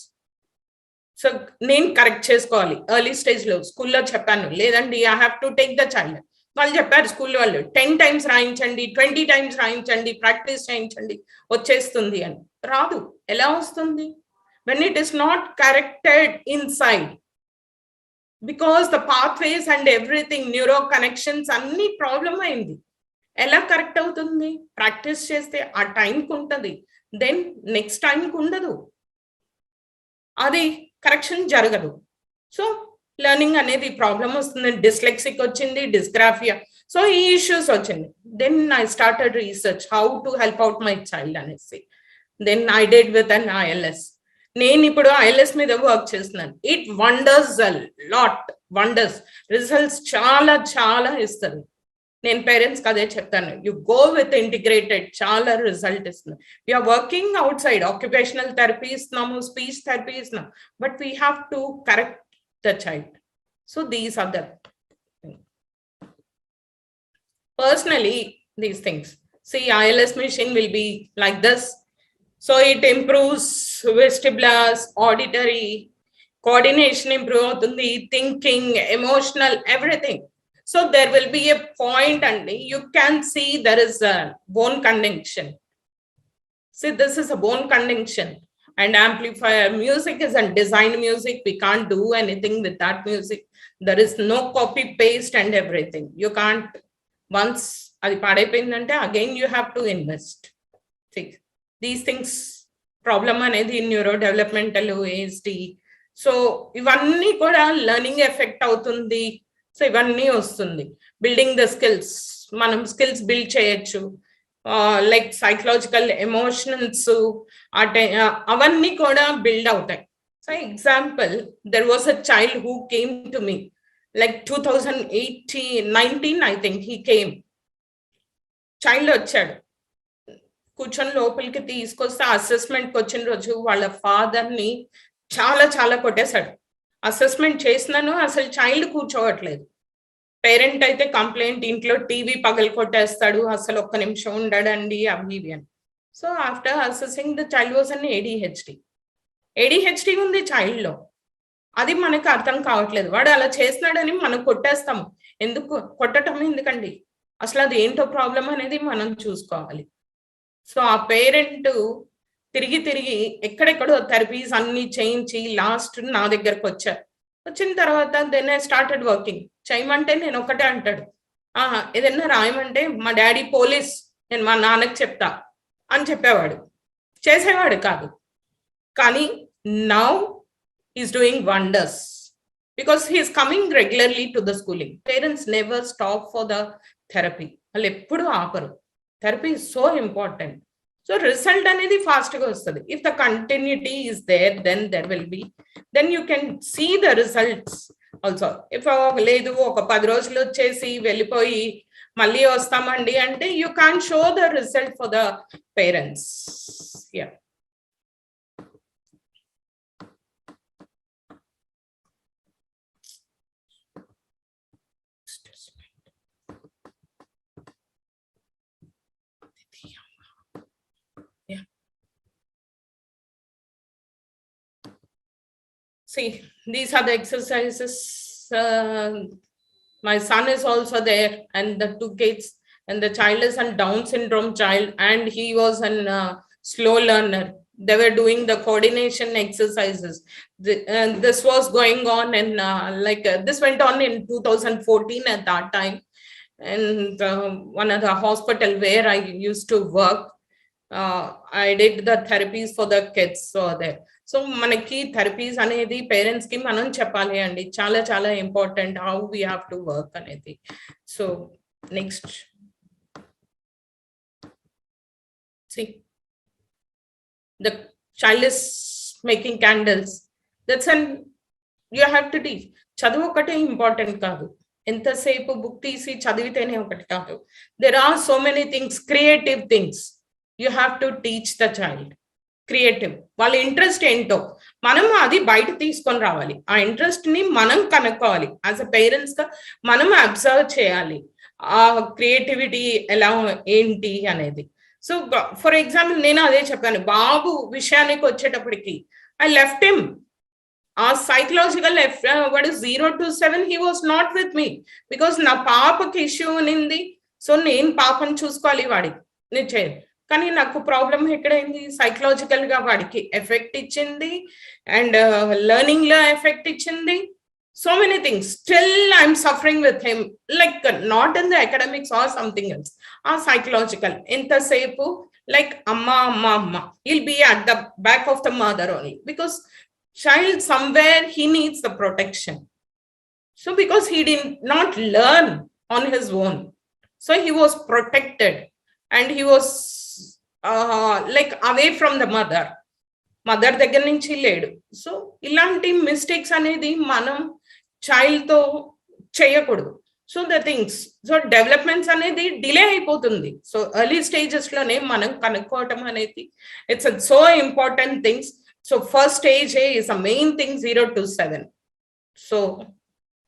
[SPEAKER 1] So నేను కరెక్ట్ చేసుకోవాలి. ఎర్లీ స్టేజ్లో స్కూల్లో చెప్పాను, లేదండి I have to take the child. వాళ్ళు చెప్పారు స్కూల్ వాళ్ళు, 10 times రాయించండి, 20 times రాయించండి, ప్రాక్టీస్ చేయించండి, వచ్చేస్తుంది అని. రాదు. ఎలా వస్తుంది? when it is not corrected inside, because the pathways and everything, neuro connections అన్ని ప్రాబ్లం అయింది. ఎలా కరెక్ట్ అవుతుంది? ప్రాక్టీస్ చేస్తే ఆ టైంకి ఉంటుంది, దెన్ నెక్స్ట్ టైంకి ఉండదు, అది కరెక్షన్ జరగదు. సో లెర్నింగ్ అనేది ప్రాబ్లం వస్తుంది. డిస్లెక్సిక్ వచ్చింది, డిస్గ్రాఫియా, సో ఈ ఇష్యూస్ వచ్చింది. Then I started research how to help out my child అనేసి. దెన్ ఐ డెడ్ విత్ అన్ ILS. నేను ఇప్పుడు ILS మీద వర్క్ చేస్తున్నాను. It wonders a lot, wonders, results చాలా చాలా ఇస్తుంది. నేను పేరెంట్స్కి అదే చెప్తాను, యు గో విత్ ఇంటిగ్రేటెడ్, చాలా రిజల్ట్ ఇస్తుంది. We're working outside, occupational therapy ఇస్తున్నాము, స్పీచ్ థెరపీ ఇస్తున్నాము, but we have to correct the child. So these are the personally these things. See, ILS machine will be like this. So it improves vestibular, auditory, coordination improve avutundi, thinking, emotional, everything. So there will be a point and you can see there is a bone connection. See, this is a bone connection. And amplifier music is a designed music. We can't do anything with that music. There is no copy paste and everything. You can't, once adi padaipoyindante again you have to invest. See, these things problem anedi neurodevelopmental ASD. So ivanni kuda learning effect avutundi. So ivanni vastundi. Building the skills, manam skills build cheyochu. Like psychological emotions, avanni kuda build outai. So example, there was a child who came to me like 2019 I think he came. Child వచ్చాడు, కూర్చొని లోపలికి తీసుకొస్తే అసెస్మెంట్కి వచ్చిన రోజు వాళ్ళ ఫాదర్ని చాలా చాలా కొట్టేశాడు. అసెస్మెంట్ చేసినాను, అసలు చైల్డ్ కూర్చోవట్లేదు. పేరెంట్ అయితే కంప్లైంట్, ఇంట్లో టీవీ పగలు కొట్టేస్తాడు, అసలు ఒక్క నిమిషం ఉండడండి, అవి ఇవి అని. So after assessing the child was an ADHD ఉంది చైల్డ్లో. అది మనకు అర్థం కావట్లేదు. వాడు అలా చేస్తున్నాడని మనం కొట్టేస్తాము. ఎందుకు కొట్టడం ఎందుకండి? అసలు అది ఏంటో ప్రాబ్లం అనేది మనం చూసుకోవాలి. సో ఆ పేరెంట్ తిరిగి తిరిగి ఎక్కడెక్కడో థెరపీస్ అన్ని చేయించి లాస్ట్ నా దగ్గరకు వచ్చారు. వచ్చిన తర్వాత దెన్ ఐ స్టార్టెడ్ వర్కింగ్. చేయమంటే నేను ఒకటే అంటాడు, ఏదన్నా రాయమంటే మా డాడీ పోలీస్, నేను మా నాన్నకి చెప్తా అని చెప్పేవాడు, చేసేవాడు కాదు. కానీ now is doing wonders because he is coming regularly to the schooling. Parents never stop for the therapy, వాళ్ళు ఎప్పుడు ఆపరు. Therapy is so important. So result అనేది ఫాస్ట్గా వస్తుంది. If the continuity is there, then you can see the results also. If లేదు ఒక 10 రోజులు వచ్చేసి వెళ్ళిపోయి మళ్ళీ వస్తామండి అంటే you can't show the result for the parents. Yeah. See, these are the exercises. My son is also there and the 2 kids, and the child is a Down syndrome child, and he was a slow learner. They were doing the coordination exercises. This was going on, and this went on in 2014 at that time. And one of the hospital where I used to work, I did the therapies for the kids. So there. So manaki therapies anedi parents ki manam cheppali andi. Chala chala important how we have to work anedi. So next. See, the child is making candles. That's an you have to teach. Chadu okate important kaadu. Entasepu book teesi chadivitene okati kaadu. There are so many things, creative things. You have to teach the child. Creative వాళ్ళ interest ఏంటో మనం అది బయట తీసుకొని రావాలి. ఆ interest ని మనం కనుక్కోవాలి. యాజ్ అ పేరెంట్స్ గా మనం అబ్జర్వ్ చేయాలి ఆ క్రియేటివిటీ ఎలా ఏంటి అనేది. సో ఫర్ ఎగ్జాంపుల్ నేను అదే చెప్పాను, బాబు విషయానికి వచ్చేటప్పటికి ఐ లెఫ్ట్ హిమ్. ఆ psychological what is 0 to 7 he was not with me because నా పాపకి ఇష్యూ ఉంది. సో నేను పాపను చూసుకోవాలి, వాడికి నేను చేయను. కానీ నాకు ప్రాబ్లం ఎక్కడైంది, సైకలాజికల్ గా వాడికి ఎఫెక్ట్ ఇచ్చింది అండ్ లెర్నింగ్ లో ఎఫెక్ట్ ఇచ్చింది. So many things still I'm suffering with him, like not in the academics or something else. ఆ సైకలాజికల్ ఎంతసేపు లైక్ అమ్మ అమ్మ అమ్మ will be at the back of the mother only because child somewhere he needs the protection. So because he did not learn on his own, so he was protected and he was like away from the mother దగ్గర నుంచి లేడు. So ఇలాంటి mistakes అనేది మనం child తో చేయకూడదు. So the things, so developments అనేది delay అయిపోతుంది. సో ఎర్లీ స్టేజెస్ లోనే మనం కనుక్కోవటం అనేది it's so important things. So first stage is a main thing 0 to 7. So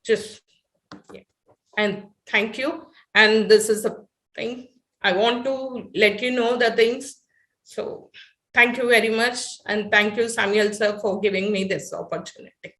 [SPEAKER 1] just and thank you, and this is the thing I want to let you know the things. So thank you very much, and thank you Samuel sir for giving me this opportunity.